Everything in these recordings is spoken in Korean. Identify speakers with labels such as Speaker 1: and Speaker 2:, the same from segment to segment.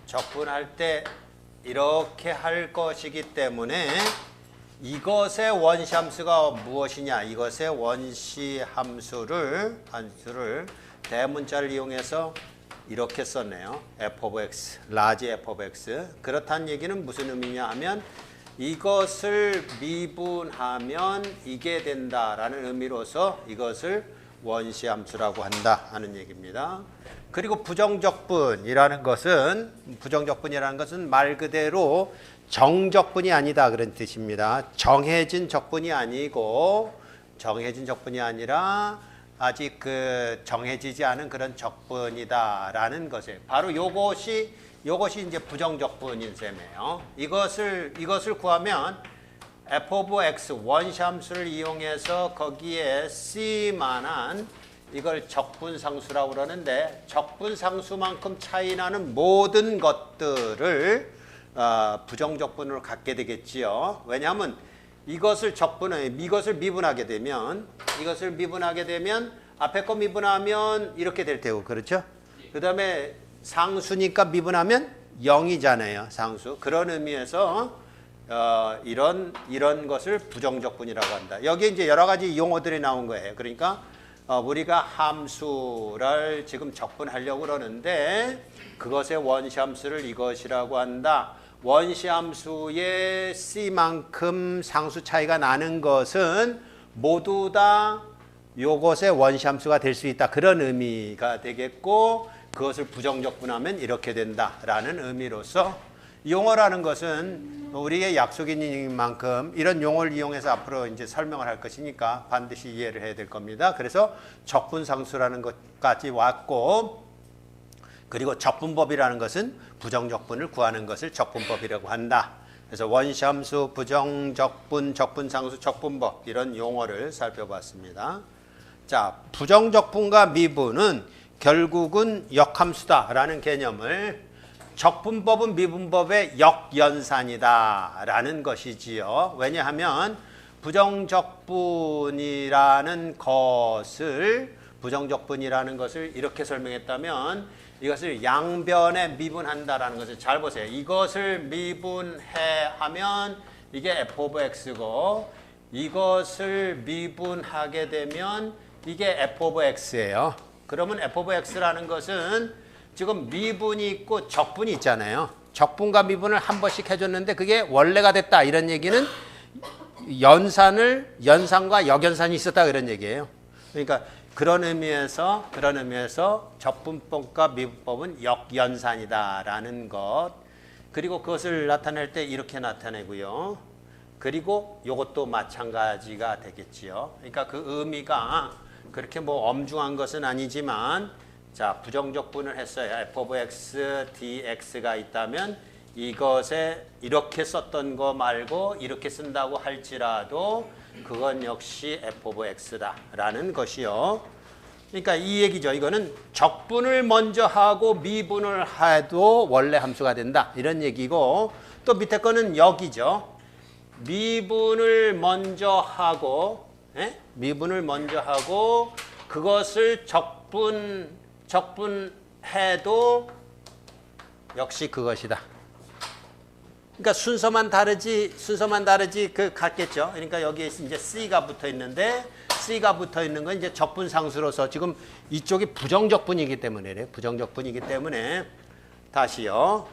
Speaker 1: 적분할 때 이렇게 할 것이기 때문에 이것의 원시 함수가 무엇이냐? 이것의 원시 함수를 대문자를 이용해서 이렇게 썼네요. f of x, 라지 f of x. 그렇다는 얘기는 무슨 의미냐 하면 이것을 미분하면 이게 된다라는 의미로서 이것을 원시 함수라고 한다 하는 얘기입니다. 그리고 부정적분이라는 것은 말 그대로 정적분이 아니다 그런 뜻입니다. 정해진 적분이 아니고 정해진 적분이 아니라 아직 정해지지 않은 그런 적분이다라는 것이에요. 바로 요것이 이제 부정적분인 셈이에요. 이것을 구하면 f of x 원시 함수를 이용해서 거기에 c만한 이걸 적분상수라고 그러는데 적분상수만큼 차이나는 모든 것들을 부정적분으로 갖게 되겠지요. 왜냐하면 이것을 미분하게 되면 앞에 거 미분하면 이렇게 될 테고 그렇죠? 그 다음에 상수니까 미분하면 0이잖아요. 상수. 그런 의미에서 이런 것을 부정적분이라고 한다. 여기 이제 여러 가지 용어들이 나온 거예요. 그러니까 우리가 함수를 지금 적분하려고 그러는데 그것의 원시함수를 이것이라고 한다. 원시함수의 c만큼 상수 차이가 나는 것은 모두 다 요것의 원시함수가 될 수 있다. 그런 의미가 되겠고 그것을 부정적분하면 이렇게 된다라는 의미로서 용어라는 것은 우리의 약속인 만큼 이런 용어를 이용해서 앞으로 이제 설명을 할 것이니까 반드시 이해를 해야 될 겁니다. 그래서 적분상수라는 것까지 왔고 그리고 적분법이라는 것은 부정적분을 구하는 것을 적분법이라고 한다. 그래서 원시함수, 부정적분, 적분상수, 적분법 이런 용어를 살펴봤습니다. 자, 부정적분과 미분은 결국은 역함수다라는 개념을 적분법은 미분법의 역연산이다라는 것이지요. 왜냐하면 부정적분이라는 것을 이렇게 설명했다면 이것을 양변에 미분한다라는 것을 잘 보세요. 이것을 미분해 하면 이게 f of x고 이것을 미분하게 되면 이게 f of x예요. 그러면 f of x라는 것은 지금 미분이 있고 적분이 있잖아요. 적분과 미분을 한 번씩 해줬는데 그게 원래가 됐다. 이런 얘기는 연산과 역연산이 있었다. 그런 얘기예요. 그러니까 그런 의미에서 적분법과 미분법은 역연산이다라는 것. 그리고 그것을 나타낼 때 이렇게 나타내고요. 그리고 이것도 마찬가지가 되겠지요. 그러니까 그 의미가 그렇게 뭐 엄중한 것은 아니지만 자, 부정적분을 했어요. f of x, dx가 있다면 이것에 이렇게 썼던 거 말고 이렇게 쓴다고 할지라도 그건 역시 f of x다라는 것이요. 그러니까 이 얘기죠. 이거는 적분을 먼저 하고 미분을 해도 원래 함수가 된다. 이런 얘기고 또 밑에 거는 여기죠. 미분을 먼저 하고 그것을 적분해도 역시 그것이다. 그러니까 순서만 다르지 같겠죠. 그러니까 여기에 이제 C가 붙어 있는데 C가 붙어 있는 건 이제 적분상수로서 지금 이쪽이 부정적분이기 때문에 다시요.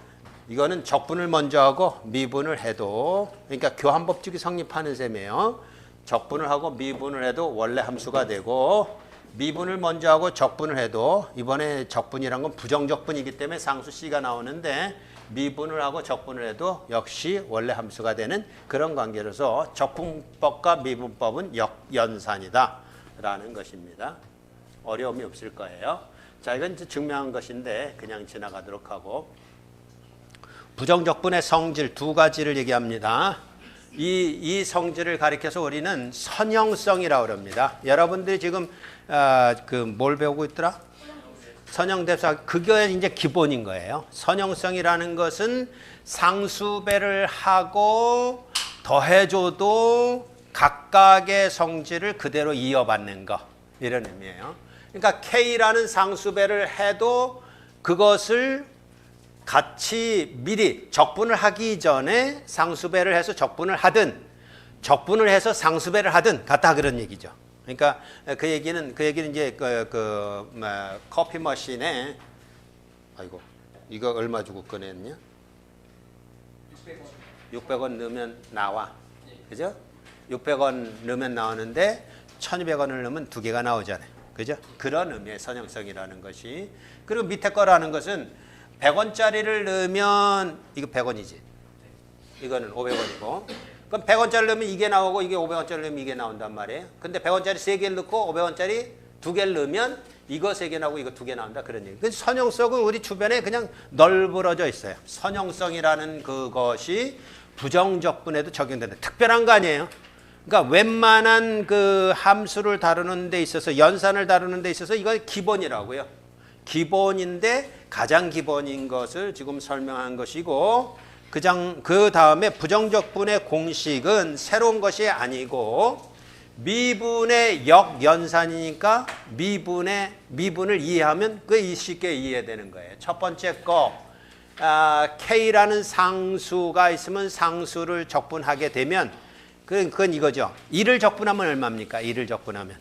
Speaker 1: 이거는 적분을 먼저 하고 미분을 해도 그러니까 교환법칙이 성립하는 셈이에요. 적분을 하고 미분을 해도 원래 함수가 되고 미분을 먼저 하고 적분을 해도 이번에 적분이란 건 부정적분이기 때문에 상수 C가 나오는데 미분을 하고 적분을 해도 역시 원래 함수가 되는 그런 관계로서 적분법과 미분법은 역연산이다 라는 것입니다. 어려움이 없을 거예요. 자, 이건 이제 증명한 것인데 그냥 지나가도록 하고 부정적분의 성질 두 가지를 얘기합니다. 이 성질을 가리켜서 우리는 선형성이라고 합니다. 여러분들이 지금 뭘 배우고 있더라? 선형대사. 그게 이제 기본인 거예요. 선형성이라는 것은 상수배를 하고 더해줘도 각각의 성질을 그대로 이어받는 거. 이런 의미예요. 그러니까 K라는 상수배를 해도 그것을 같이 미리 적분을 하기 전에 상수배를 해서 적분을 하든 적분을 해서 상수배를 하든 같다 그런 얘기죠. 그러니까 그 얘기는 이제 커피 머신에 아이고 이거 얼마 주고 꺼냈냐? 600원 넣으면 나와. 그죠? 600원 넣으면 나오는데 1200원을 넣으면 두 개가 나오잖아요. 그죠? 그런 의미의 선형성이라는 것이. 그리고 밑에 거라는 것은 100원짜리를 넣으면 이거 100원이지. 이거는 500원이고. 그럼 100원짜리 넣으면 이게 나오고 이게 500원짜리 넣으면 이게 나온단 말이에요. 근데 100원짜리 3개를 넣고 500원짜리 2개를 넣으면 이거 3개 나오고 이거 2개 나온다 그런 얘기. 그 선형성은 우리 주변에 그냥 널브러져 있어요. 선형성이라는 그것이 부정적분에도 적용된다. 특별한 거 아니에요. 그러니까 웬만한 그 함수를 다루는 데 있어서 연산을 다루는 데 있어서 이거 기본이라고요. 기본인데 가장 기본인 것을 지금 설명한 것이고 그 다음에 부정적분의 공식은 새로운 것이 아니고 미분의 역연산이니까 미분을 이해하면 그 쉽게 이해되는 거예요. 첫 번째 거 K라는 상수가 있으면 상수를 적분하게 되면 그건 이거죠. 1을 적분하면 얼마입니까? 1을 적분하면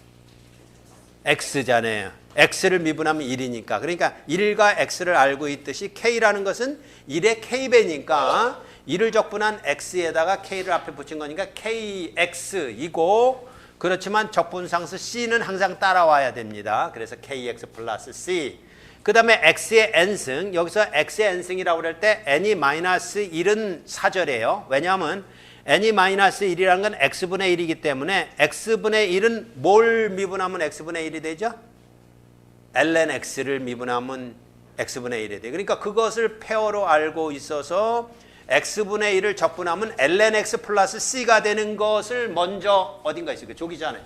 Speaker 1: X잖아요. X를 미분하면 1이니까. 그러니까 1과 X를 알고 있듯이 K라는 것은 1의 K배니까 1을 적분한 X에다가 K를 앞에 붙인 거니까 KX이고 그렇지만 적분상수 C는 항상 따라와야 됩니다. 그래서 KX 플러스 C. 그 다음에 X의 N승. 여기서 X의 N승이라고 그럴 때 N이 마이너스 1은 사절이에요. 왜냐하면 N이 마이너스 1이라는 건 X분의 1이기 때문에 X분의 1은 뭘 미분하면 X분의 1이 되죠? ln X를 미분하면 X분의 1이 돼요. 그러니까 그것을 페어로 알고 있어서 X분의 1을 적분하면 ln X 플러스 C가 되는 것을 먼저 어딘가 있어요. 저기잖아요.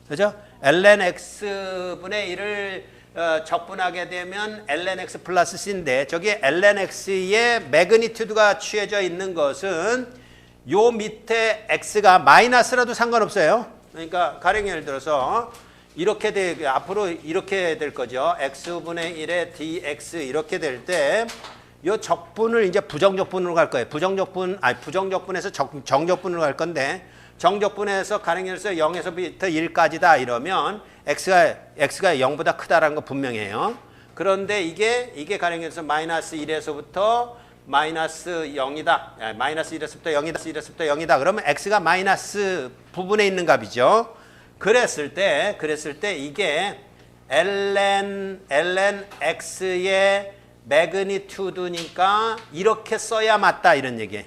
Speaker 1: 그죠? ln X분의 1을 적분하게 되면 ln X 플러스 C인데 저기 ln X의 매그니튜드가 취해져 있는 것은 요 밑에 X가 마이너스라도 상관없어요. 그러니까 가령 예를 들어서 이렇게 앞으로 이렇게 될 거죠. X분의 1의 dx 이렇게 될 때 요 적분을 이제 부정적분으로 갈 거예요. 부정적분에서 정적분으로 갈 건데 정적분에서 가령 예를 들어서 0에서부터 1까지다 이러면 X가 0보다 크다라는 거 분명해요. 그런데 이게 가령 예를 들어서 마이너스 1에서부터 마이너스 0이다. 마이너스 1에서부터 0이다. 1에서부터 0이다. 그러면 X가 마이너스 부분에 있는 값이죠. 그랬을 때 이게 ln X의 매그니튜드니까 이렇게 써야 맞다 이런 얘기예요.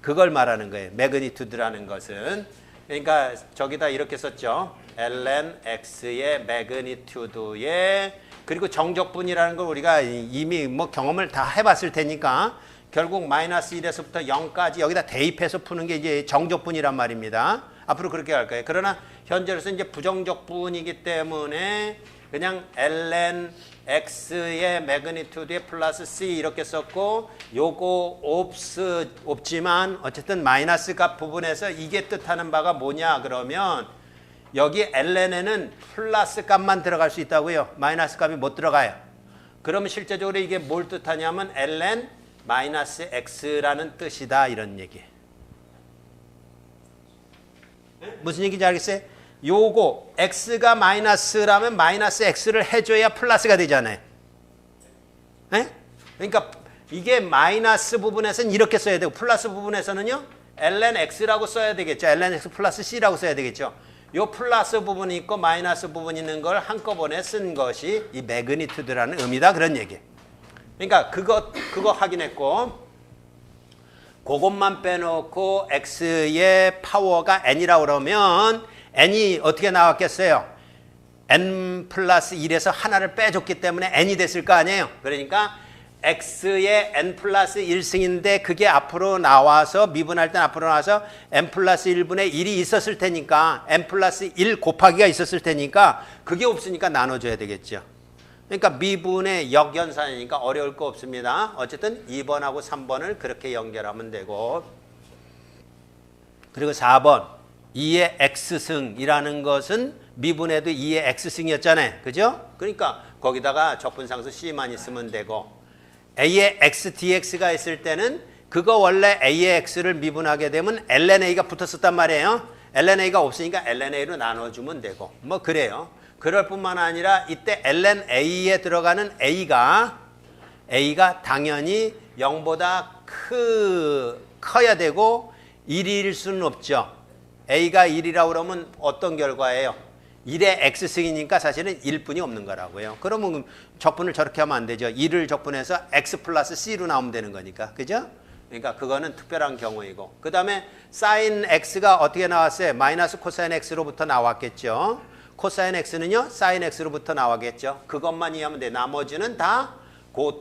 Speaker 1: 그걸 말하는 거예요. 매그니튜드라는 것은. 그러니까 저기다 이렇게 썼죠. ln X의 매그니튜드의 그리고 정적분이라는 걸 우리가 이미 뭐 경험을 다 해봤을 테니까 결국 마이너스 1에서부터 0까지 여기다 대입해서 푸는 게 이제 정적분이란 말입니다. 앞으로 그렇게 할 거예요. 그러나 현재로서 이제 부정적분이기 때문에 그냥 ln X의 매그니튜드의 플러스 C 이렇게 썼고 요거 없지만 어쨌든 마이너스 값 부분에서 이게 뜻하는 바가 뭐냐 그러면 여기 ln에는 플러스 값만 들어갈 수 있다고요. 마이너스 값이 못 들어가요. 그러면 실제적으로 이게 뭘 뜻하냐면 ln 마이너스 x라는 뜻이다 이런 얘기. 무슨 얘기인지 알겠어요? 요거 x가 마이너스라면 마이너스 x를 해줘야 플러스가 되잖아요. 네? 그러니까 이게 마이너스 부분에서는 이렇게 써야 되고 플러스 부분에서는요 ln x라고 써야 되겠죠. ln x 플러스 c라고 써야 되겠죠. 요 플러스 부분이 있고 마이너스 부분이 있는 걸 한꺼번에 쓴 것이 이 매그니튜드라는 의미다 그런 얘기. 그러니까 그거 확인했고 그것만 빼놓고 x의 파워가 n이라고 그러면 n이 어떻게 나왔겠어요? n 플러스 1에서 하나를 빼줬기 때문에 n이 됐을 거 아니에요. 그러니까 x의 n 플러스 1승인데 그게 앞으로 나와서 미분할 땐 앞으로 나와서 n 플러스 1분의 1이 있었을 테니까 n 플러스 1 곱하기가 있었을 테니까 그게 없으니까 나눠줘야 되겠죠. 그러니까 미분의 역연산이니까 어려울 거 없습니다. 어쨌든 2번하고 3번을 그렇게 연결하면 되고 그리고 4번 2의 x승이라는 것은 미분에도 2의 x승이었잖아요. 그죠? 그러니까 거기다가 적분상수 c만 있으면 되고 A의 x dx가 있을 때는 그거 원래 A의 x를 미분하게 되면 ln A가 붙었었단 말이에요. ln A가 없으니까 ln A로 나눠주면 되고 뭐 그래요. 그럴 뿐만 아니라 이때 ln A에 들어가는 A가 당연히 0보다 커야 되고 1일 수는 없죠. A가 1이라고 그러면 어떤 결과예요? 1의 x승이니까 사실은 1뿐이 없는 거라고요. 그러면 적분을 저렇게 하면 안 되죠. 1을 적분해서 x 플러스 c로 나오면 되는 거니까. 그죠? 그러니까 그거는 특별한 경우이고. 그 다음에 sin x가 어떻게 나왔어요? 마이너스 코사인 x로부터 나왔겠죠. 코사인 x는요, sin x로부터 나왔겠죠. 그것만 이해하면 돼. 나머지는 다 그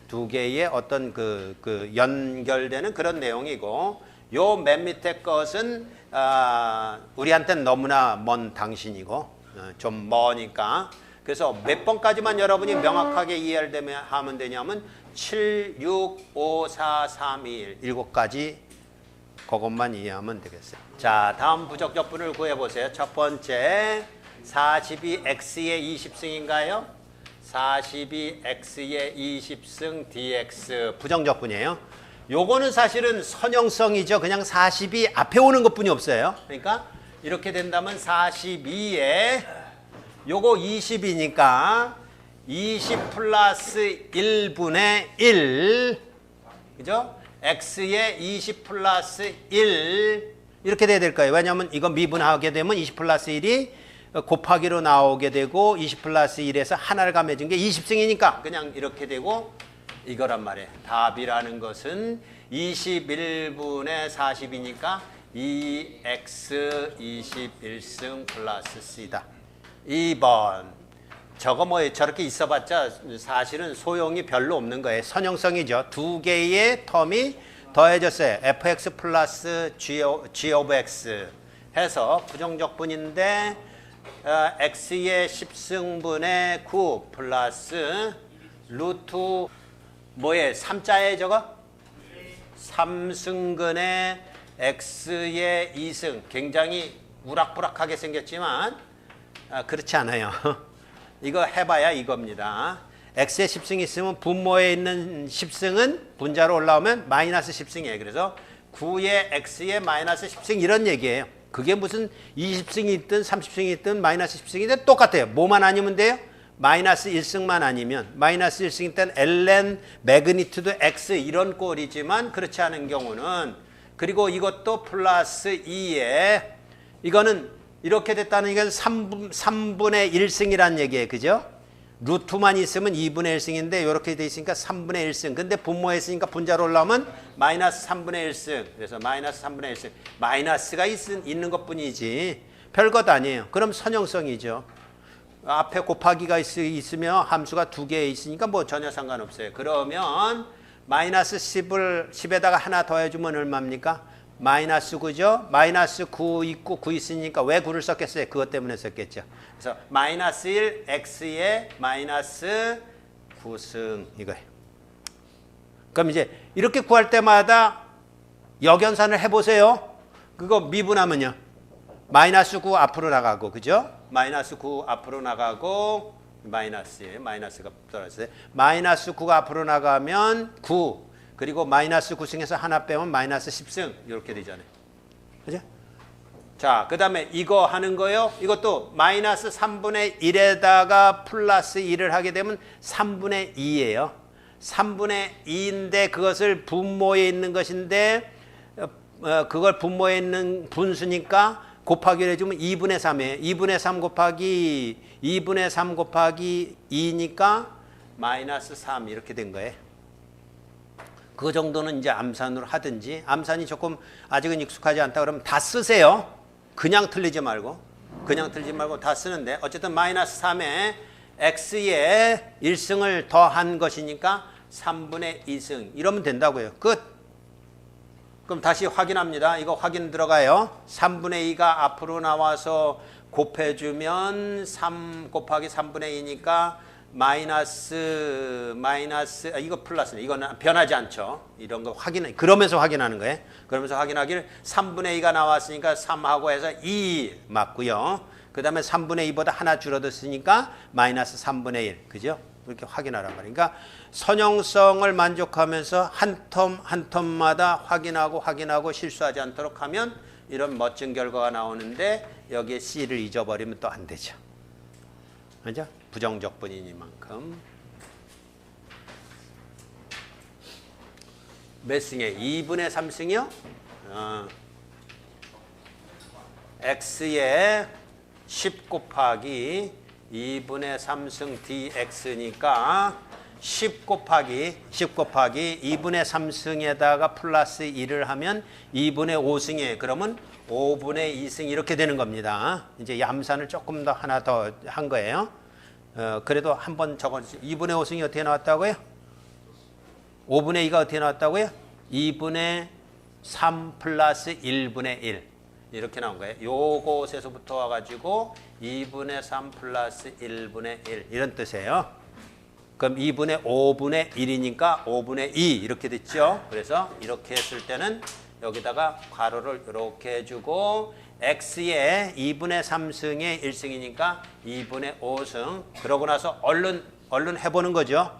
Speaker 1: 두 개의 어떤 그 연결되는 그런 내용이고, 요 맨 밑에 것은 우리한테는 너무나 먼 당신이고 좀 머니까. 그래서 몇 번까지만 여러분이 명확하게 하면 되냐면 7, 6, 5, 4, 3, 2, 1 7가지 그것만 이해하면 되겠어요. 자, 다음 부적격분을 구해보세요. 첫 번째 42x의 20승인가요? 42x의 20승 dx 부정적분이에요. 요거는 사실은 선형성이죠. 그냥 42 앞에 오는 것뿐이 없어요. 그러니까 이렇게 된다면 42에 요거 20이니까 20 플러스 1분의 1 그죠? x에 20 플러스 1 이렇게 돼야 될 거예요. 왜냐하면 이거 미분하게 되면 20 플러스 1이 곱하기로 나오게 되고 20 플러스 1에서 하나를 감해준 게 20승이니까 그냥 이렇게 되고 이거란 말이에요. 답이라는 것은 21분의 40이니까 2x 21승 플러스 c다. 2번. 저거 뭐 저렇게 있어봤자 사실은 소용이 별로 없는 거예요. 선형성이죠. 두 개의 텀이 더해졌어요. fx 플러스 g of x 해서 부정적분인데 x의 10승분의 9 플러스 루트 뭐에 3자에 저거? 3승근의 x의 2승. 굉장히 우락부락하게 생겼지만 그렇지 않아요. 이거 해봐야 이겁니다. x의 10승이 있으면 분모에 있는 10승은 분자로 올라오면 마이너스 10승이에요. 그래서 9의 x의 마이너스 10승 이런 얘기예요. 그게 무슨 20승이 있든 30승이 있든 마이너스 10승이든 똑같아요. 뭐만 아니면 돼요? 마이너스 1승만 아니면 마이너스 1승일 땐 ln 매그니튜드 x 이런 꼴이지만 그렇지 않은 경우는 그리고 이것도 플러스 2에 이거는 이렇게 됐다는 게 3분의 1승이란 얘기예요. 그죠? 루트만 있으면 2분의 1승인데 이렇게 돼 있으니까 3분의 1승. 근데 분모에 있으니까 분자로 올라오면 마이너스 3분의 1승. 그래서 마이너스 3분의 1승. 마이너스가 있는 것뿐이지 별것 아니에요. 그럼 선형성이죠. 앞에 곱하기가 있으면 함수가 두 개 있으니까 뭐 전혀 상관없어요. 그러면 마이너스 10에다가 하나 더해주면 얼마입니까? 마이너스 9죠. 마이너스 9 있고 9 있으니까 왜 9를 썼겠어요? 그것 때문에 썼겠죠. 그래서 마이너스 1 x에 마이너스 9승 이거예요. 그럼 이제 이렇게 구할 때마다 역연산을 해보세요. 그거 미분하면요. 마이너스 9 앞으로 나가고 그죠? 마이너스 9 앞으로 나가고 마이너스예요. 마이너스가 떨어졌어요. 마이너스 9가 앞으로 나가면 9 그리고 마이너스 9승에서 하나 빼면 마이너스 10승 이렇게 되잖아요. 그죠? 자, 그 다음에 이거 하는 거요. 이것도 마이너스 3분의 1에다가 플러스 1을 하게 되면 3분의 2예요. 3분의 2인데 그것을 분모에 있는 것인데 그걸 분모에 있는 분수니까 곱하기를 해주면 2분의 3이에요. 2분의 3 곱하기 2분의 3 곱하기 2니까 마이너스 3 이렇게 된 거예요. 그 정도는 이제 암산으로 하든지 암산이 조금 아직은 익숙하지 않다 그러면 다 쓰세요. 그냥 틀리지 말고 다 쓰는데 어쨌든 마이너스 3에 x에 1승을 더한 것이니까 3분의 2승 이러면 된다고요. 끝. 그럼 다시 확인합니다. 이거 확인 들어가요. 3분의 2가 앞으로 나와서 곱해주면 3 곱하기 3분의 2니까 마이너스 이거 플러스네. 이거는 변하지 않죠. 이런 거 그러면서 확인하는 거예요. 그러면서 확인하기를 3분의 2가 나왔으니까 3하고 해서 2 맞고요. 그 다음에 3분의 2보다 하나 줄어들었으니까 마이너스 3분의 1. 그죠? 이렇게 확인하란 말이에요. 그러니까 선형성을 만족하면서 한 텀 한 텀마다 확인하고 실수하지 않도록 하면 이런 멋진 결과가 나오는데 여기에 C를 잊어버리면 또 안 되죠. 그죠? 부정적분이니만큼. 몇 승에? 2분의 3승이요? x에 10 곱하기 2분의 3승 dx니까 10 곱하기 2분의 3승에다가 플러스 1을 하면 2분의 5승이에요. 그러면 5분의 2승 이렇게 되는 겁니다. 이제 얌산을 조금 더 하나 더 한 거예요. 그래도 한번 적어주세요. 2분의 5승이 어떻게 나왔다고요? 5분의 2가 어떻게 나왔다고요? 2분의 3 플러스 1분의 1 이렇게 나온 거예요. 요것에서부터 와가지고 2분의 3 플러스 1분의 1 이런 뜻이에요. 그럼 2분의 5분의 1이니까 5분의 2 이렇게 됐죠. 그래서 이렇게 했을 때는 여기다가 괄호를 이렇게 해주고 x에 2분의 3승에 1승이니까 2분의 5승 그러고 나서 얼른 해보는 거죠.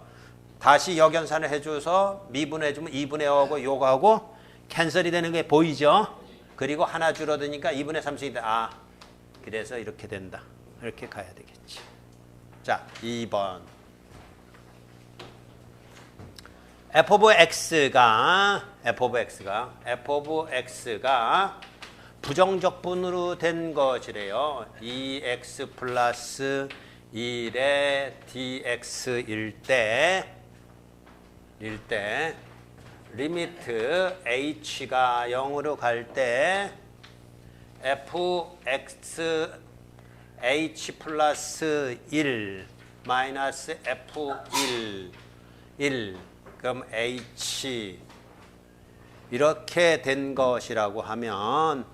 Speaker 1: 다시 역연산을 해줘서 미분해주면 2분의 5하고 요거하고 캔슬이 되는 게 보이죠. 그리고 하나 줄어드니까 2분의 3승이다. 그래서 이렇게 된다. 이렇게 가야 되겠지. 자, 2번. f of x가 부정적분으로 된 것이래요. 2x 플러스 1의 dx일 때 리미트 h가 0으로 갈 때 fx h 플러스 1 마이너스 f1 1 그럼 h 이렇게 된 것이라고 하면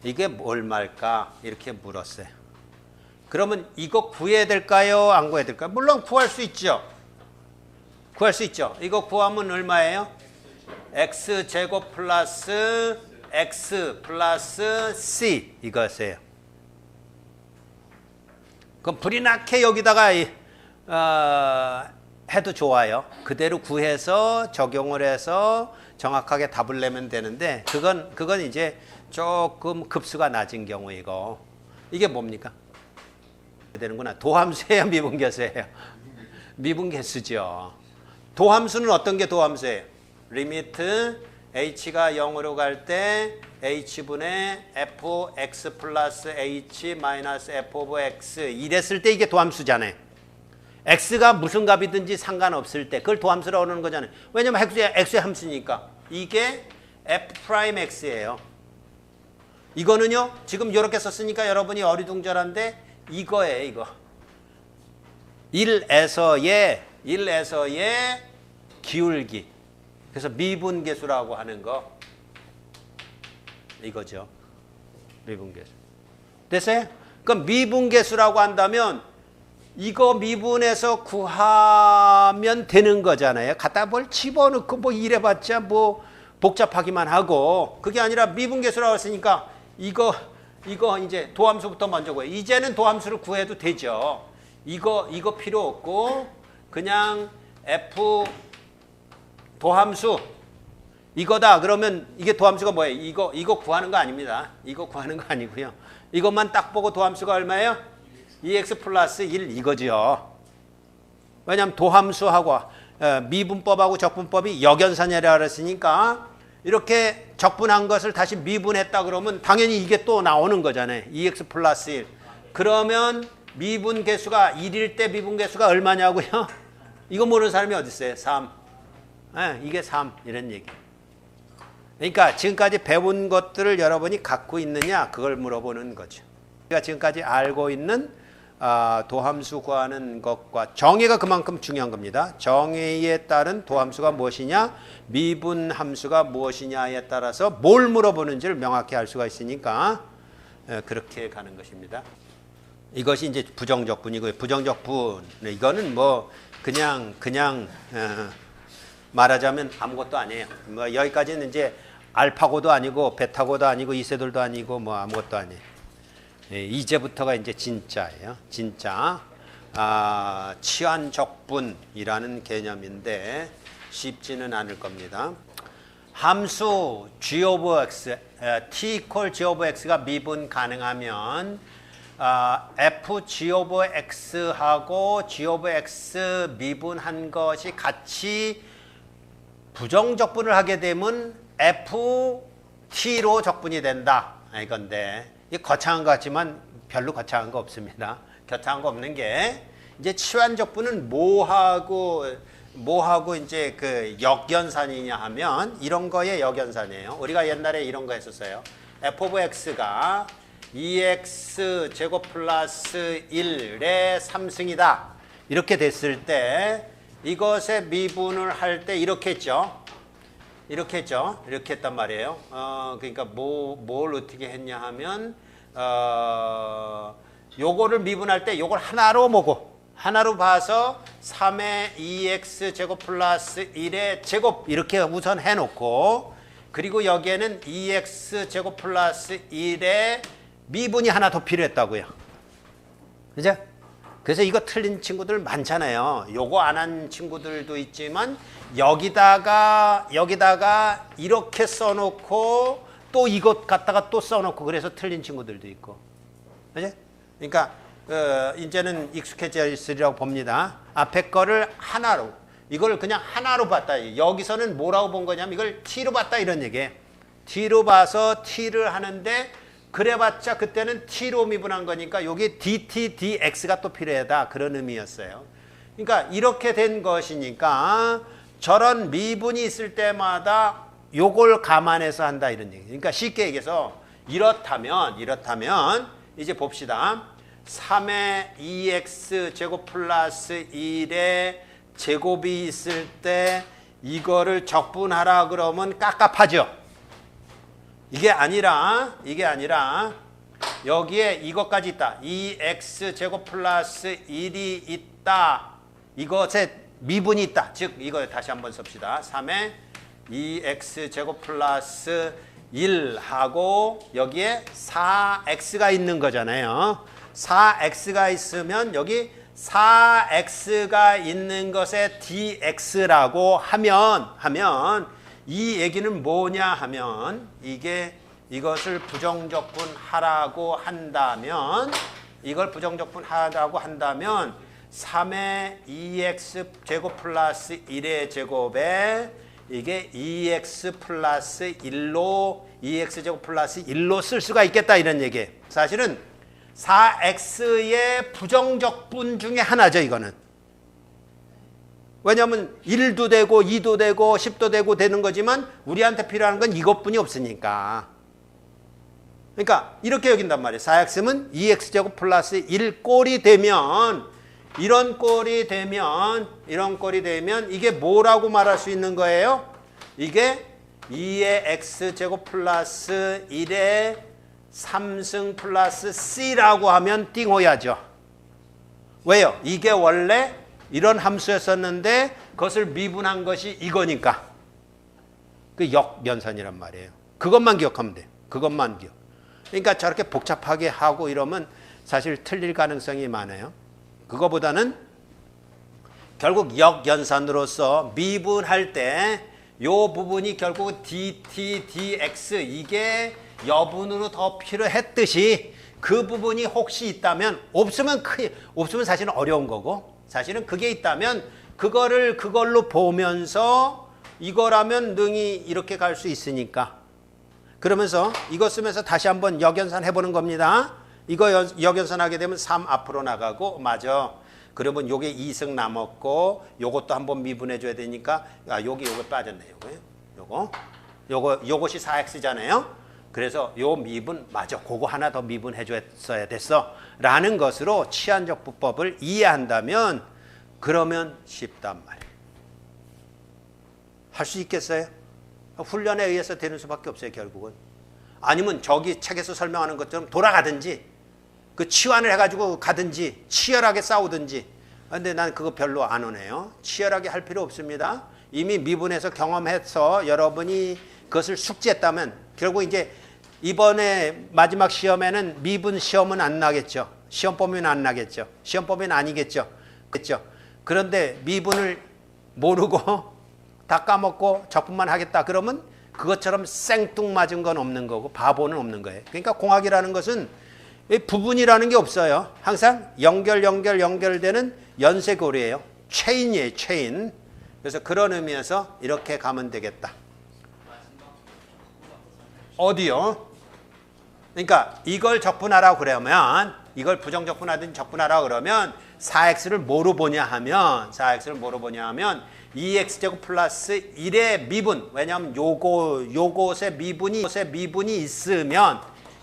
Speaker 1: 이게 뭘 말까? 이렇게 물었어요. 그러면 이거 구해야 될까요? 안 구해야 될까요? 물론 구할 수 있죠. 이거 구하면 얼마예요? x제곱 플러스 x 플러스 c 이것이에요. 그럼 불이 나게 여기다가 해도 좋아요. 그대로 구해서 적용을 해서 정확하게 답을 내면 되는데 그건 이제 조금 급수가 낮은 경우이고 이게 뭡니까? 되는구나. 도함수예요, 미분계수예요? 미분계수죠. 도함수는 어떤 게 도함수예요? 리미트 h가 0으로 갈 때 h분의 fx 플러스 h 마이너스 f 오브 x 이랬을 때 이게 도함수잖아요. x가 무슨 값이든지 상관없을 때 그걸 도함수라고 하는 거잖아요. 왜냐면 x의 함수니까. 이게 f'x예요. 이거는요. 지금 이렇게 썼으니까 여러분이 어리둥절한데 이거예요. 이거. 1에서의 기울기. 그래서 미분계수라고 하는 거. 이거죠. 미분계수. 됐어요? 그럼 미분계수라고 한다면 이거 미분해서 구하면 되는 거잖아요. 갖다 뭘 집어넣고 뭐 이래봤자 뭐 복잡하기만 하고 그게 아니라 미분계수라고 했으니까 이거 이제 도함수부터 먼저 구해요. 이제는 도함수를 구해도 되죠. 이거 필요 없고 그냥 f 도함수 이거다. 그러면 이게 도함수가 뭐예요? 이거 구하는 거 아닙니다. 이거 구하는 거 아니고요. 이것만 딱 보고 도함수가 얼마예요? 2x 플러스 1 이거죠. 왜냐하면 도함수하고 미분법하고 적분법이 역연산이라고 그랬으니까 이렇게 적분한 것을 다시 미분했다 그러면 당연히 이게 또 나오는 거잖아요. 2x 플러스 1. 그러면 미분계수가 1일 때 미분계수가 얼마냐고요? 이거 모르는 사람이 어디 있어요? 3. 이게 3 이런 얘기. 그러니까 지금까지 배운 것들을 여러분이 갖고 있느냐 그걸 물어보는 거죠. 우리가 지금까지 알고 있는 도함수 구하는 것과 정의가 그만큼 중요한 겁니다. 정의에 따른 도함수가 무엇이냐 미분함수가 무엇이냐에 따라서 뭘 물어보는지를 명확히 알 수가 있으니까 그렇게 가는 것입니다. 이것이 이제 부정적분이고요. 부정적분 이거는 뭐 그냥 말하자면 아무것도 아니에요. 뭐 여기까지는 이제 알파고도 아니고 베타고도 아니고 이세돌도 아니고 뭐 아무것도 아니에요. 이제부터가 이제 진짜예요. 진짜. 치환적분이라는 개념인데 쉽지는 않을 겁니다. 함수 g of x, t equal g of x가 미분 가능하면 f g of x하고 g of x 미분한 것이 같이 부정적분을 하게 되면 f t로 적분이 된다 이건데, 이게 거창한 것 같지만 별로 거창한 거 없습니다. 거창한 거 없는 게, 이제 치환적분은 뭐하고 이제 그 역연산이냐 하면 이런 거의 역연산이에요. 우리가 옛날에 이런 거 했었어요. f of x가 2x 제곱 플러스 1의 3승이다. 이렇게 됐을 때 이것의 미분을 할 때 이렇게 했죠. 이렇게 했죠. 이렇게 했단 말이에요. 그러니까 뭘 어떻게 했냐 하면 요거를 미분할 때 요걸 하나로 봐서 3의 2x 제곱 플러스 1의 제곱 이렇게 우선 해놓고, 그리고 여기에는 2x 제곱 플러스 1의 미분이 하나 더 필요했다고요. 그죠? 그래서 이거 틀린 친구들 많잖아요. 요거 안 한 친구들도 있지만 여기다가 이렇게 써놓고 또 이것 갖다가 또 써놓고 그래서 틀린 친구들도 있고. 그죠? 그러니까 이제는 익숙해져 있으리라고 봅니다. 앞에 거를 하나로, 이걸 그냥 하나로 봤다. 여기서는 뭐라고 본 거냐면 이걸 t로 봤다 이런 얘기예요. t로 봐서 t를 하는데 그래봤자 그때는 t로 미분한 거니까 여기 dt, dx가 또 필요하다 그런 의미였어요. 그러니까 이렇게 된 것이니까 저런 미분이 있을 때마다 요걸 감안해서 한다 이런 얘기. 그러니까 쉽게 얘기해서 이렇다면 이제 봅시다. 3의 2x 제곱 플러스 1의 제곱이 있을 때 이거를 적분하라 그러면 깝깝하죠. 이게 아니라 여기에 이것까지 있다. 2x 제곱 플러스 1이 있다. 이것에 미분이 있다. 즉 이거 다시 한번 씁시다. 3의 2x 제곱 플러스 1하고 여기에 4x가 있는 거잖아요. 4x가 있으면 여기 4x가 있는 것에 dx라고 하면 이 얘기는 뭐냐 하면 이것을 부정적분하라고 한다면, 이걸 부정적분하라고 한다면 3의 2x 제곱 플러스 1의 제곱에 이게 2x 플러스 1로 2x 제곱 플러스 1로 쓸 수가 있겠다 이런 얘기예요. 사실은 4x의 부정적분 중에 하나죠 이거는. 왜냐하면 1도 되고 2도 되고 10도 되고 되는 거지만 우리한테 필요한 건 이것뿐이 없으니까. 그러니까 이렇게 여긴단 말이에요. 4x는 2x제곱 플러스 1 꼴이 되면, 이런 꼴이 되면 이게 뭐라고 말할 수 있는 거예요? 이게 2의 x제곱 플러스 1의 3승 플러스 c라고 하면 띵호야죠. 왜요? 이게 원래 이런 함수였었는데 그것을 미분한 것이 이거니까. 그 역연산이란 말이에요. 그것만 기억하면 돼요. 그것만 기억. 그러니까 저렇게 복잡하게 하고 이러면 사실 틀릴 가능성이 많아요. 그거보다는 결국 역연산으로서 미분할 때 요 부분이 결국 dt, dx 이게 여분으로 더 필요했듯이 그 부분이 혹시 있다면, 없으면 사실은 어려운 거고, 사실은 그게 있다면 그걸로 보면서 이거라면 능히 이렇게 갈 수 있으니까, 그러면서 이거 쓰면서 다시 한번 역연산 해보는 겁니다. 이거 역연산 하게 되면 3 앞으로 나가고, 맞아. 그러면 요게 2승 남았고 요것도 한번 미분해 줘야 되니까 요거 빠졌네. 요것이 4x잖아요. 그래서 요 미분 맞아. 그거 하나 더 미분해 줬어야 됐어. 라는 것으로 치환적분법을 이해한다면 그러면 쉽단 말이에요. 할 수 있겠어요? 훈련에 의해서 되는 수밖에 없어요, 결국은. 아니면 저기 책에서 설명하는 것처럼 돌아가든지 그 치환을 해가지고 가든지 치열하게 싸우든지. 근데 난 그거 별로 안 오네요. 치열하게 할 필요 없습니다. 이미 미분해서 경험해서 여러분이 그것을 숙지했다면 결국 이제 이번에 마지막 시험에는 미분 시험은 안 나겠죠. 시험 보면 안 나겠죠. 시험 보면 아니겠죠. 그렇죠. 그런데 미분을 모르고 다 까먹고 적분만 하겠다 그러면 그것처럼 생뚱맞은 건 없는 거고 바보는 없는 거예요. 그러니까 공학이라는 것은 부분이라는 게 없어요. 항상 연결되는 연쇄고리예요. 체인이에요. 체인. 그래서 그런 의미에서 이렇게 가면 되겠다. 어디요? 그러니까 이걸 적분하라고 그러면 이걸 부정적분하든 적분하라고 그러면 4x를 뭐로 보냐 하면 2x제곱 플러스 1의 미분. 왜냐하면 요것의 미분이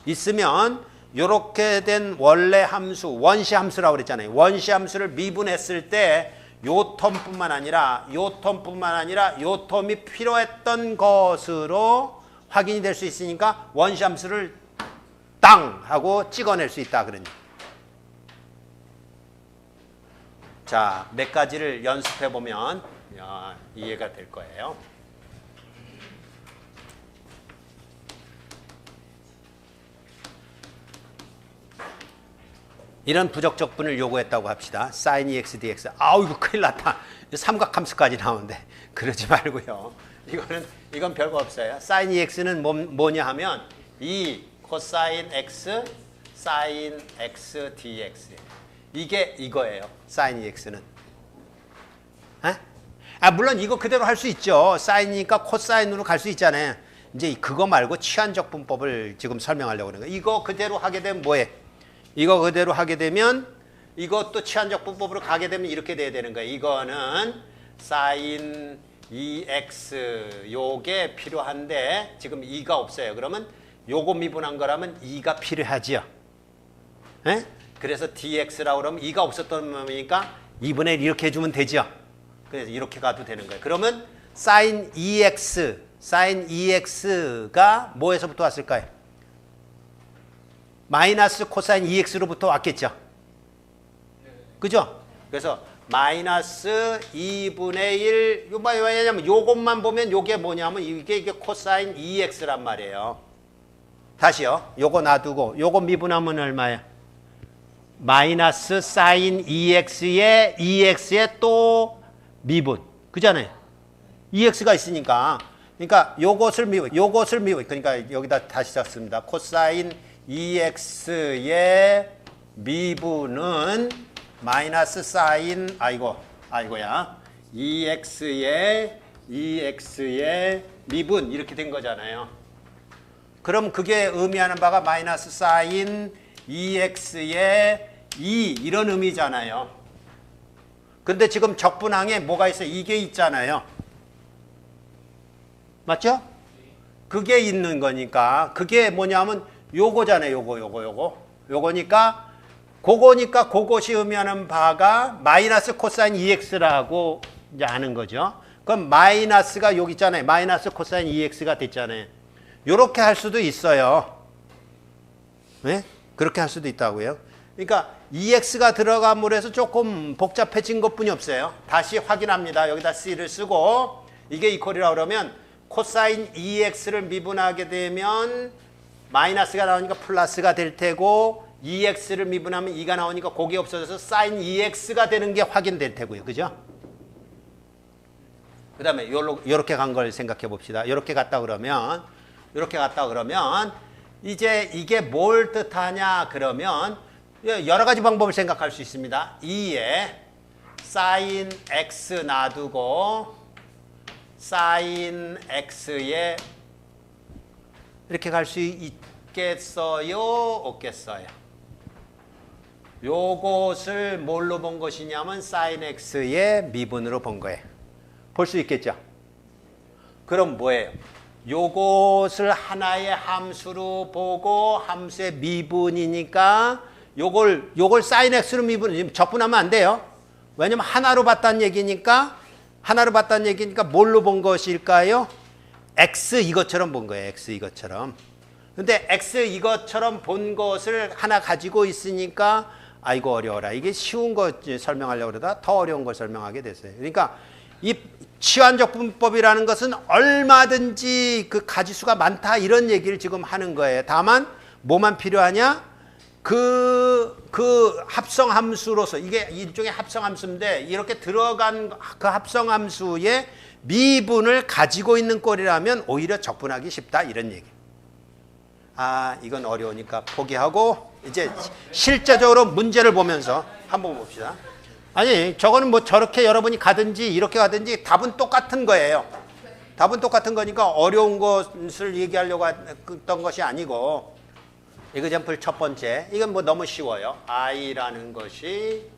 Speaker 1: 있으면 요렇게 된 원래 함수, 원시 함수라고 그랬잖아요. 원시 함수를 미분했을 때 요 텀뿐만 아니라 요 텀이 필요했던 것으로 확인이 될 수 있으니까 원시 함수를 땅 하고 찍어낼 수 있다 그러니. 자, 몇 가지를 연습해 보면 이해가 될 거예요. 이런 부적적분을 요구했다고 합시다. sin 2x dx. 아우 이거 큰일 났다. 삼각함수까지 나오는데 그러지 말고요. 이건 별거 없어요. sin 2x는 뭐냐 하면 2 cosine x sin x dx. 이게 이거예요. sin 2x는. 물론 이거 그대로 할 수 있죠. 사인이니까 코사인으로 갈 수 있잖아요. 이제 그거 말고 치환적분법을 지금 설명하려고 그러는 거예요. 이거 그대로 하게 되면 뭐해? 이거 그대로 하게 되면 이것도 치환적분법으로 가게 되면 이렇게 돼야 되는 거예요. 이거는 sin 2x 요게 필요한데 지금 2가 없어요. 그러면 요거 미분한 거라면 2가 필요하지요. 그래서 dx라고 그러면 2가 없었던 놈이니까 2분의 1 이렇게 해주면 되죠. 그래서 이렇게 가도 되는 거예요. 그러면 sin 2x가 뭐에서부터 왔을까요? 마이너스 코사인 2x로부터 왔겠죠. 그죠? 그래서 마이너스 2분의 1, 왜냐면 요것만 보면 요게 뭐냐면 이게 코사인 2x란 말이에요. 다시요. 요거 놔두고 요거 미분하면 얼마야? 마이너스 사인 2x의 또 미분. 그잖아요. 2x가 있으니까. 그러니까 요것을 미분. 그러니까 여기다 다시 썼습니다. 코사인 2x의 미분은 마이너스 사인 아이고야. 2x의 미분 이렇게 된 거잖아요. 그럼 그게 의미하는 바가 마이너스 사인 2x의 2 이런 의미잖아요. 근데 지금 적분항에 뭐가 있어요? 이게 있잖아요. 맞죠? 그게 있는 거니까 그게 뭐냐면 요거잖아요. 요거니까 그것이 의미하는 바가 마이너스 코사인 2x라고 이제 아는 거죠. 그럼 마이너스가 여기 있잖아요. 마이너스 코사인 2x가 됐잖아요. 요렇게 할 수도 있어요. 네? 그렇게 할 수도 있다고요. 그러니까 2x가 들어감으로 해서 조금 복잡해진 것뿐이 없어요. 다시 확인합니다. 여기다 c를 쓰고 이게 이퀄이라고 그러면 코사인 2x를 미분하게 되면 마이너스가 나오니까 플러스가 될 테고 2x를 미분하면 2가 나오니까 그게 없어져서 사인 2x가 되는 게 확인될 테고요. 그죠? 그 다음에 이렇게 간 걸 생각해 봅시다. 이렇게 갔다 그러면 이제 이게 뭘 뜻하냐 그러면 여러 가지 방법을 생각할 수 있습니다. 2에 sin x 놔두고 sin x에 이렇게 갈 수 있겠어요? 없겠어요? 요것을 뭘로 본 것이냐면 sin x의 미분으로 본 거예요. 볼 수 있겠죠? 그럼 뭐예요? 요것을 하나의 함수로 보고 함수의 미분이니까 요걸 sin x로 미분, 적분하면 안 돼요. 왜냐면 하나로 봤다는 얘기니까 뭘로 본 것일까요? x 이것처럼 본 거예요. x 이것처럼. 근데 x 이것처럼 본 것을 하나 가지고 있으니까 아이고 어려워라. 이게 쉬운 거 설명하려고 그러다 더 어려운 걸 설명하게 됐어요. 그러니까 이 치환적분법이라는 것은 얼마든지 그 가지수가 많다 이런 얘기를 지금 하는 거예요. 다만 뭐만 필요하냐? 그 합성함수로서 이게 일종의 합성함수인데 이렇게 들어간 그 합성함수의 미분을 가지고 있는 꼴이라면 오히려 적분하기 쉽다 이런 얘기. 아, 이건 어려우니까 포기하고 이제 실제적으로 문제를 보면서 한번 봅시다. 아니, 저거는 뭐 저렇게 여러분이 가든지 이렇게 가든지 답은 똑같은 거예요. 답은 똑같은 거니까 어려운 것을 얘기하려고 했던 것이 아니고, 이그젬플 첫 번째, 이건 뭐 너무 쉬워요. i라는 것이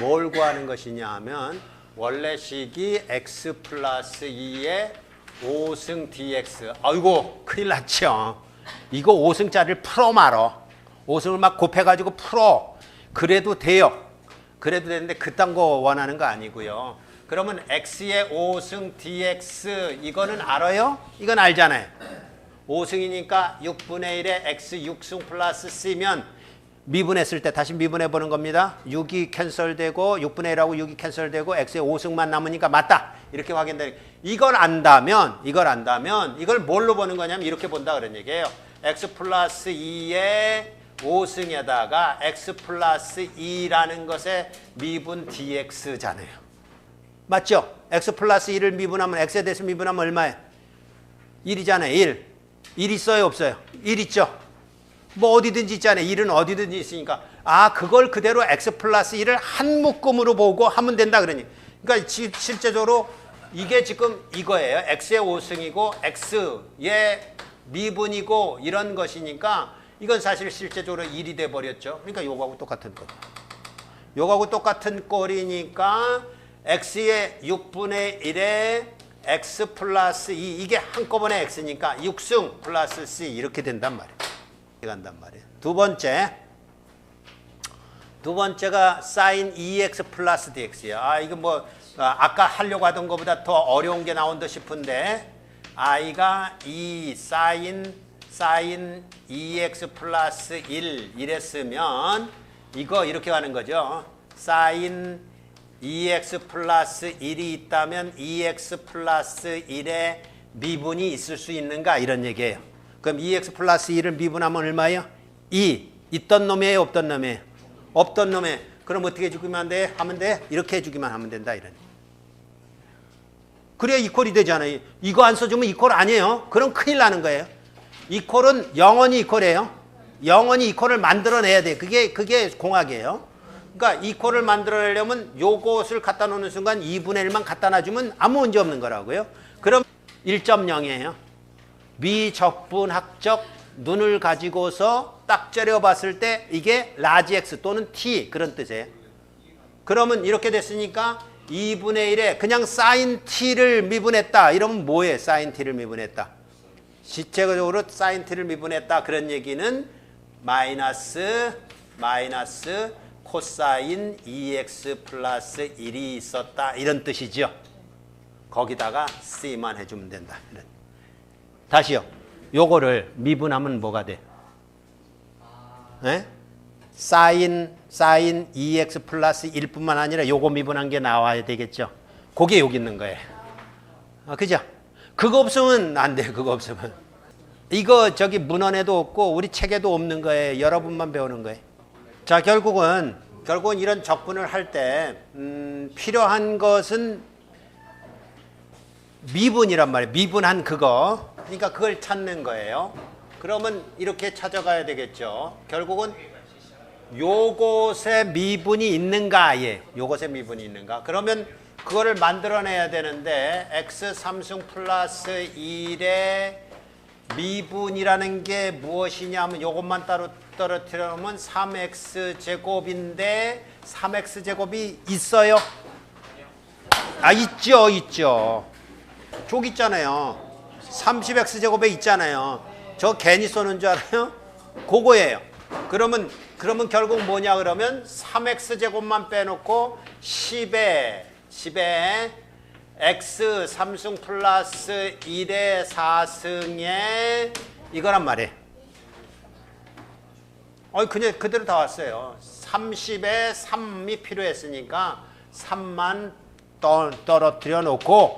Speaker 1: 뭘 구하는 것이냐 하면 원래 식이 x 플러스 2의 5승 dx. 아이고 큰일 났죠. 이거 5승짜리를 풀어 말어. 5승을 막 곱해가지고 풀어. 그래도 돼요. 그래도 되는데 그딴 거 원하는 거 아니고요. 그러면 x의 5승 dx 이거는 알아요? 이건 알잖아요. 5승이니까 6분의 1에 x 6승 플러스 c면 미분했을 때 다시 미분해 보는 겁니다. 6이 캔슬되고 6분의 1하고 6이 캔슬되고 x의 5승만 남으니까 맞다. 이렇게 확인되는. 이걸 안다면 이걸 뭘로 보는 거냐면 이렇게 본다 그런 얘기예요. x 플러스 2의 5승에다가 x 플러스 2라는 것의 미분 dx잖아요. 맞죠? x 플러스 2를 미분하면 x에 대해서 미분하면 얼마예요? 1이잖아요. 1 있어요 없어요? 1 있죠? 뭐 어디든지 있잖아요. 1은 어디든지 있으니까 아 그걸 그대로 x 플러스 1을 한 묶음으로 보고 하면 된다 그러니. 그러니까 실제적으로 이게 지금 이거예요. x의 5승이고 x의 미분이고 이런 것이니까 이건 사실 실제적으로 1이 돼버렸죠. 그러니까 요거하고 똑같은 거. 요거하고 똑같은 꼴이니까 x의 6분의 1에 x 플러스 2 이게 한꺼번에 x니까 6승 플러스 c 이렇게 된단 말이에요. 간단 말이에요. 두 번째가 sin 2x 플러스 dx야. 아 이거 뭐 아까 하려고 하던 것보다 더 어려운 게 나온다 싶은데 i가 2 sin 2x 플러스 1 이랬으면 이거 이렇게 가는 거죠. sin 2x 플러스 1이 있다면 2x 플러스 1의 미분이 있을 수 있는가 이런 얘기예요. 그럼 2x 플러스 1을 미분하면 얼마예요? 2. 있던 놈이에요 없던 놈이에요? 없던 놈이에요. 그럼 어떻게 해주기만 돼? 하면 돼? 이렇게 해주기만 하면 된다 이런. 그래야 이퀄이 되잖아요. 이거 안 써주면 이퀄 아니에요. 그럼 큰일 나는 거예요. 이퀄은 영원히 이퀄이에요. 영원히 이퀄을 만들어내야 돼. 그게 공학이에요. 그러니까 이퀄을 만들어내려면 요것을 갖다 놓는 순간 2분의 1만 갖다 놔주면 아무 문제 없는 거라고요. 그럼 1.0이에요. 미적분학적 눈을 가지고서 딱 째려봤을 때 이게 라지 x 또는 t 그런 뜻이에요. 그러면 이렇게 됐으니까 2분의 1에 그냥 sin t를 미분했다. 이러면 뭐예요? sin t를 미분했다. 실제적으로 sin t를 미분했다. 그런 얘기는 마이너스 코사인 2x 플러스 1이 있었다. 이런 뜻이죠. 거기다가 c만 해주면 된다. 이런. 다시요. 요거를 미분하면 뭐가 돼? 네? sin 2x 플러스 1뿐만 아니라 요거 미분한 게 나와야 되겠죠. 그게 여기 있는 거예요. 그죠? 그거 없으면 안 돼요. 그거 없으면. 이거 저기 문헌에도 없고 우리 책에도 없는 거예요. 여러분만 배우는 거예요. 자, 결국은 이런 적분을 할 때 필요한 것은 미분이란 말이에요. 미분한 그거. 그러니까 그걸 찾는 거예요. 그러면 이렇게 찾아가야 되겠죠. 결국은 요것에 미분이 있는가? 예. 요것에 미분이 있는가? 그러면 그거를 만들어내야 되는데 x 3승 플러스 1의 미분이라는 게 무엇이냐 하면 요것만 따로 떨어뜨려 놓으면 3x 제곱인데 3x 제곱이 있어요? 아, 있죠. 쪽 있잖아요. 30x 제곱에 있잖아요. 저 괜히 쏘는 줄 알아요? 그거예요. 그러면 결국 뭐냐 그러면 3x 제곱만 빼놓고 10에 x 3승 플러스 1의 4승에 이거란 말이에요. 그냥 그대로 다 왔어요. 30에 3이 필요했으니까 3만 떨어뜨려 놓고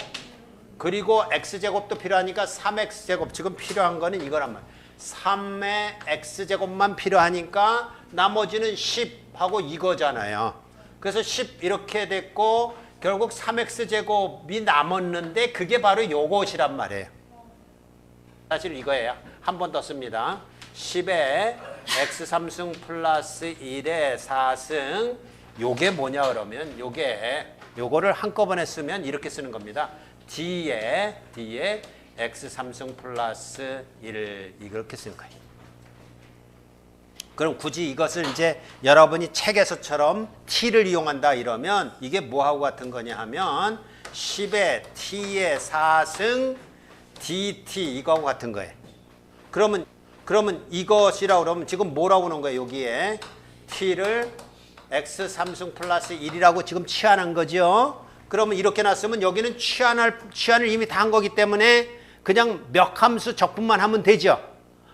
Speaker 1: 그리고 x제곱도 필요하니까 3x제곱 지금 필요한 거는 이거란 말이에요. 3의 x제곱만 필요하니까 나머지는 10하고 이거잖아요. 그래서 10 이렇게 됐고 결국 3x제곱이 남았는데 그게 바로 요것이란 말이에요. 사실 이거예요. 한 번 더 씁니다. 10에 x3승 플러스 1의 4승 요게 뭐냐 그러면 요거를 한꺼번에 쓰면 이렇게 쓰는 겁니다. D에 x3승 플러스 1 이렇게 쓰는 거예요. 그럼 굳이 이것을 이제 여러분이 책에서처럼 t를 이용한다 이러면 이게 뭐하고 같은 거냐 하면 10의 t의 4승 dt 이거하고 같은 거예요. 그러면 이것이라고 그러면 지금 뭐라고 놓은 거예요? 여기에 t를 x3승 플러스 1이라고 지금 치환한 거죠. 그러면 이렇게 놨으면 여기는 치환을 이미 다 한 거기 때문에 그냥 몇 함수 적분만 하면 되죠.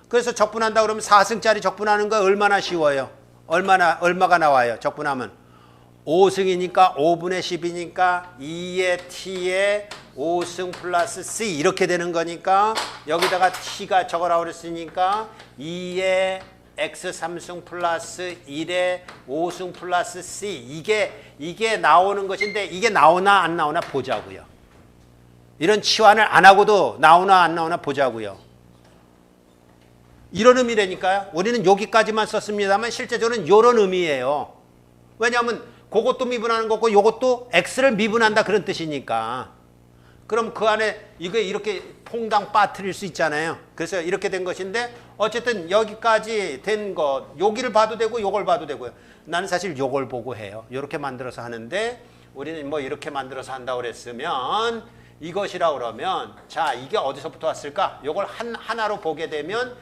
Speaker 1: 그래서 적분한다 그러면 4승짜리 적분하는 거 얼마나 쉬워요? 얼마가 나와요? 적분하면 5승이니까 5분의 10이니까 2의 t의 5승 플러스 c 이렇게 되는 거니까 여기다가 t가 적으라고 그랬으니까 2의 x3승 플러스 1의 5승 플러스 c 이게 나오는 것인데 이게 나오나 안 나오나 보자고요. 이런 치환을 안 하고도 나오나 안 나오나 보자고요. 이런 의미라니까요. 우리는 여기까지만 썼습니다만 실제적으로는 이런 의미예요. 왜냐하면 그것도 미분하는 거고 이것도 x를 미분한다 그런 뜻이니까. 그럼 그 안에 이게 이렇게 퐁당 빠뜨릴 수 있잖아요. 그래서 이렇게 된 것인데 어쨌든 여기까지 된 것 여기를 봐도 되고 요걸 봐도 되고요. 나는 사실 요걸 보고 해요. 이렇게 만들어서 하는데 우리는 뭐 이렇게 만들어서 한다고 그랬으면 이것이라고 그러면 자 이게 어디서부터 왔을까? 요걸 하나로 보게 되면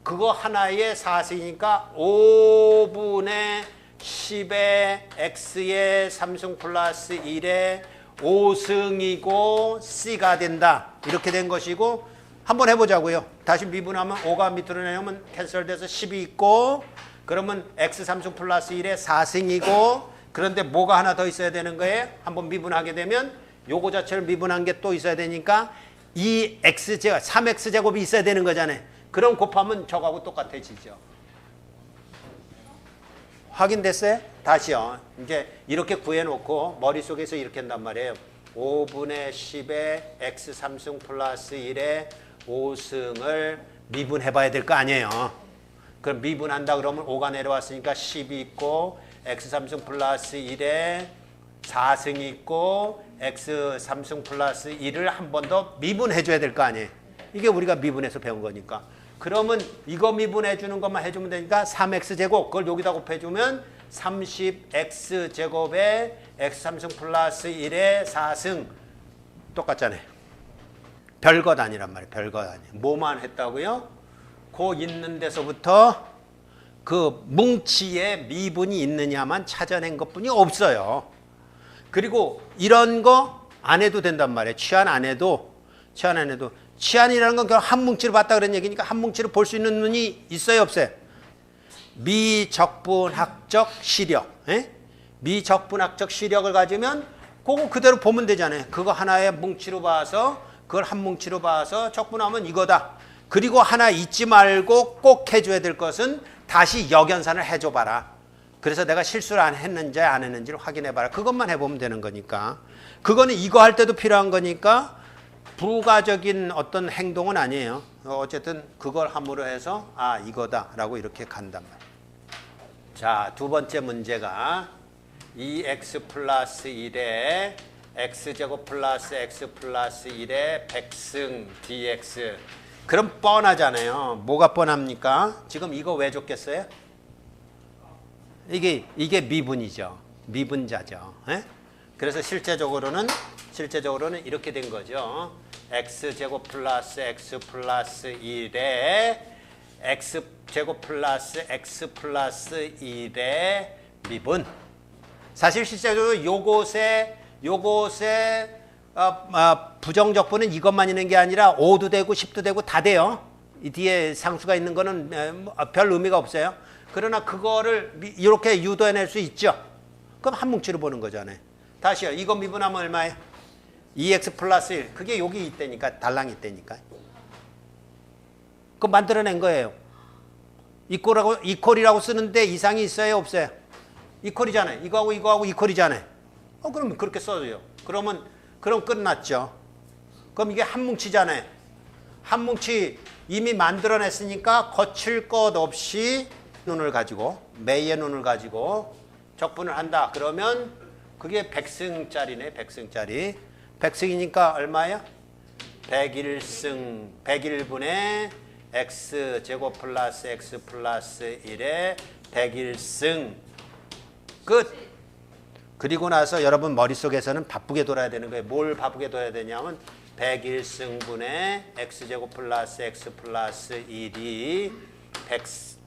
Speaker 1: 그거 하나의 4승이니까 5분의 10의 x의 3승 플러스 1의 5승이고 c가 된다. 이렇게 된 것이고 한번 해보자고요. 다시 미분하면 5가 밑으로 내려오면 캔슬돼서 10이 있고 그러면 x 3승 플러스 1의 4승이고 그런데 뭐가 하나 더 있어야 되는 거예요? 한번 미분하게 되면 요거 자체를 미분한 게 또 있어야 되니까 2x제곱 3x제곱이 있어야 되는 거잖아요. 그럼 곱하면 저거하고 똑같아지죠. 확인됐어요? 다시요. 이제 이렇게 구해놓고 머릿속에서 이렇게 한단 말이에요. 5분의 10의 x 3승 플러스 1의 5승을 미분해봐야 될 거 아니에요. 그럼 미분한다 그러면 5가 내려왔으니까 10이 있고 x 3승 플러스 1의 4승이 있고 x 3승 플러스 1을 한 번 더 미분해줘야 될 거 아니에요. 이게 우리가 미분해서 배운 거니까. 그러면 이거 미분해 주는 것만 해주면 되니까 3x제곱 그걸 여기다 곱해주면 30x제곱에 x3승 플러스 1의 4승 똑같잖아요. 별것 아니란 말이에요. 별것 아니에요. 뭐만 했다고요? 그 있는 데서부터 그 뭉치에 미분이 있느냐만 찾아낸 것뿐이 없어요. 그리고 이런 거 안 해도 된단 말이에요. 치환 안 해도. 치환이라는 건 그냥 한 뭉치를 봤다 그런 얘기니까 한 뭉치를 볼 수 있는 눈이 있어요, 없어요? 미적분학적 시력. 미적분학적 시력을 가지면 그거 그대로 보면 되잖아요. 그거 하나의 뭉치로 봐서 그걸 한 뭉치로 봐서 적분하면 이거다. 그리고 하나 잊지 말고 꼭 해줘야 될 것은 다시 역연산을 해줘 봐라. 그래서 내가 실수를 안 했는지 안 했는지를 확인해 봐라. 그것만 해보면 되는 거니까. 그거는 이거 할 때도 필요한 거니까 부가적인 어떤 행동은 아니에요. 어쨌든 그걸 함으로 해서 아 이거다라고 이렇게 간단 말이에요. 자, 두 번째 문제가 2x 플러스 1에 x제곱 플러스 x 플러스 1에 100승 dx. 그럼 뻔하잖아요. 뭐가 뻔합니까? 지금 이거 왜 줬겠어요? 이게 미분이죠. 미분자죠. 그래서 실제적으로는 이렇게 된 거죠. x제곱 플러스 x 플러스 1에 x제곱 플러스 x 플러스 1의 미분. 사실 실제적으로 요것의 부정적분은 이것만 있는 게 아니라 5도 되고 10도 되고 다 돼요. 이 뒤에 상수가 있는 거는 별 의미가 없어요. 그러나 그거를 이렇게 유도해낼 수 있죠. 그럼 한 뭉치로 보는 거잖아요. 다시요. 이거 미분하면 얼마예요? 2x 플러스 1. 그게 여기 있다니까. 달랑이 있다니까. 그거 만들어낸 거예요. 이퀄이라고 쓰는데 이상이 있어요, 없어요? 이퀄이잖아요. 이거하고 이퀄이잖아요. 그러면 그렇게 써줘요. 그럼 끝났죠. 그럼 이게 한 뭉치잖아요. 한 뭉치 이미 만들어냈으니까 거칠 것 없이 눈을 가지고, 매의 눈을 가지고 적분을 한다. 그러면 그게 백승짜리네, 백승짜리. 백승이니까 얼마예요? 101승, 101분의 x제곱 플러스 x 플러스 1의 101승. 끝. 그리고 나서 여러분 머릿속에서는 바쁘게 돌아야 되는 거예요. 뭘 바쁘게 돌아야 되냐면 101승분의 x제곱 플러스 x 플러스 1이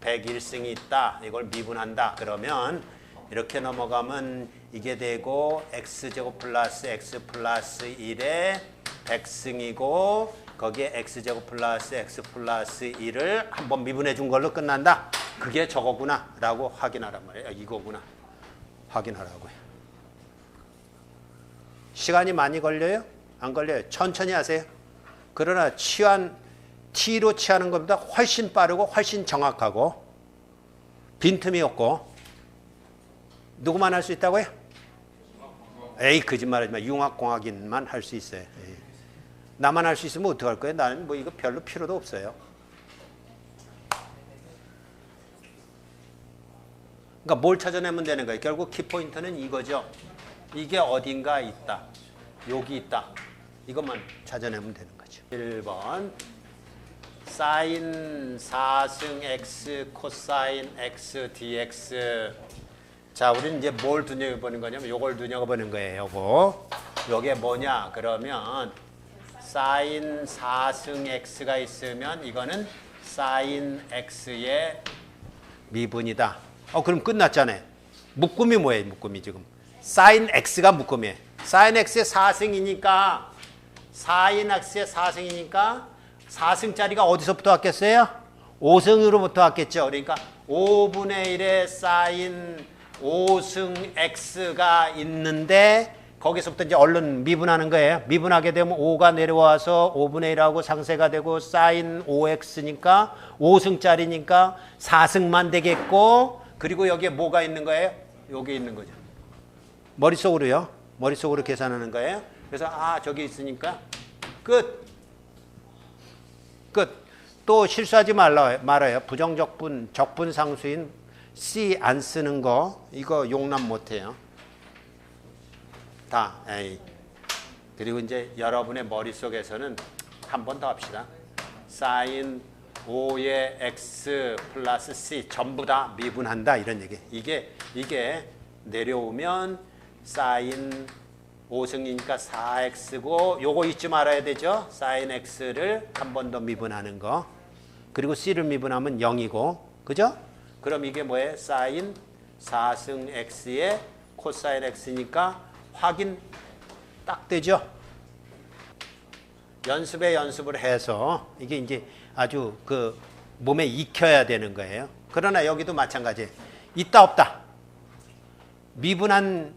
Speaker 1: 101승이 있다. 이걸 미분한다. 그러면 이렇게 넘어가면 이게 되고 x제곱 플러스 x 플러스 1의 100승이고 거기에 x제곱 플러스 x 플러스 1을 한번 미분해 준 걸로 끝난다. 그게 저거구나 라고 확인하란 말이에요. 이거구나. 확인하라고요. 시간이 많이 걸려요? 안 걸려요. 천천히 하세요. 그러나 T로 취하는 것보다 훨씬 빠르고 훨씬 정확하고 빈틈이 없고. 누구만 할 수 있다고요? 에이, 거짓말하지 마. 융합공학인만 할 수 있어요. 에이. 나만 할 수 있으면 어떡할 거예요? 나는 뭐 이거 별로 필요도 없어요. 그러니까 뭘 찾아내면 되는 거예요? 결국 키포인트는 이거죠. 이게 어딘가 있다. 여기 있다. 이것만 찾아내면 되는 거죠. 1번 사인 4승 x 코사인 x dx. 자, 우리는 이제 뭘 눈여겨보는 거냐면 요걸 눈여겨보는 거예요. 요게 뭐냐? 그러면 사인 4승 x가 있으면 이거는 사인 x의 미분이다. 그럼 끝났잖아요. 묶음이 뭐예요? 묶음이 지금 사인 x가 묶음이에요. 사인 x의 4승이니까 4승짜리가 어디서부터 왔겠어요? 5승으로부터 왔겠죠. 그러니까 5분의 1의 사인 5승 x가 있는데 거기서부터 이제 얼른 미분하는 거예요. 미분하게 되면 5가 내려와서 5분의 1하고 상쇄가 되고 사인 5x니까 5승짜리니까 4승만 되겠고, 그리고 여기에 뭐가 있는 거예요? 여기 있는 거죠. 머릿속으로요. 머릿속으로 계산하는 거예요. 그래서 저기 있으니까 끝. 또 실수하지 말아요. 부정적분, 적분 상수인 C 안 쓰는 거 이거 용납 못해요. 다 A. 그리고 이제 여러분의 머릿속에서는 한 번 더 합시다. 사인 5의 x 플러스 C 전부 다 미분한다 이런 얘기. 이게 내려오면 사인 5승이니까 4x고 요거 잊지 말아야 되죠. 사인 x를 한 번 더 미분하는 거. 그리고 C를 미분하면 0이고. 그죠? 그럼 이게 뭐예요? 사인 4승 x의 코사인 x니까 확인 딱 되죠? 연습을 해서 이게 이제 아주 그 몸에 익혀야 되는 거예요. 그러나 여기도 마찬가지예요. 있다 없다. 미분한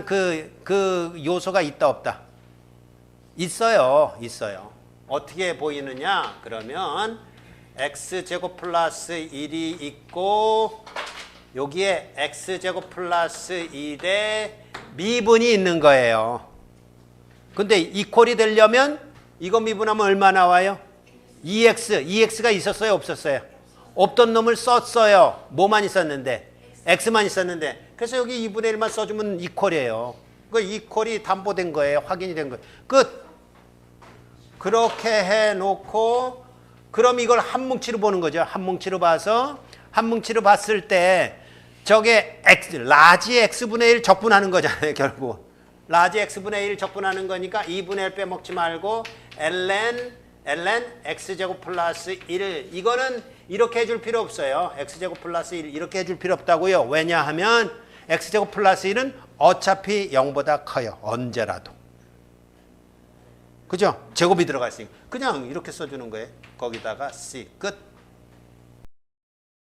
Speaker 1: 그 요소가 있다 없다. 있어요. 어떻게 보이느냐? 그러면 x제곱 플러스 1이 있고 여기에 x제곱 플러스 1의 미분이 있는 거예요. 근데 이퀄이 되려면 이거 미분하면 얼마 나와요? 2x가 있었어요, 없었어요? 없던 놈을 썼어요. 뭐만 있었는데? x만 있었는데. 그래서 여기 2분의 1만 써주면 이퀄이에요. 그 이퀄이 담보된 거예요. 확인이 된 거예요. 끝. 그렇게 해놓고 그럼 이걸 한 뭉치로 보는 거죠. 한 뭉치로 봤을 때 저게 라지 x분의 1 적분하는 거잖아요. 결국 라지 x분의 1 적분하는 거니까 2분의 1 빼먹지 말고 ln x제곱 플러스 1. 이거는 이렇게 해줄 필요 없어요. x제곱 플러스 1 이렇게 해줄 필요 없다고요. 왜냐하면 x제곱 플러스 1은 어차피 0보다 커요. 언제라도. 그죠? 제곱이 들어가 있으니까 그냥 이렇게 써주는 거예요. 거기다가 C 끝.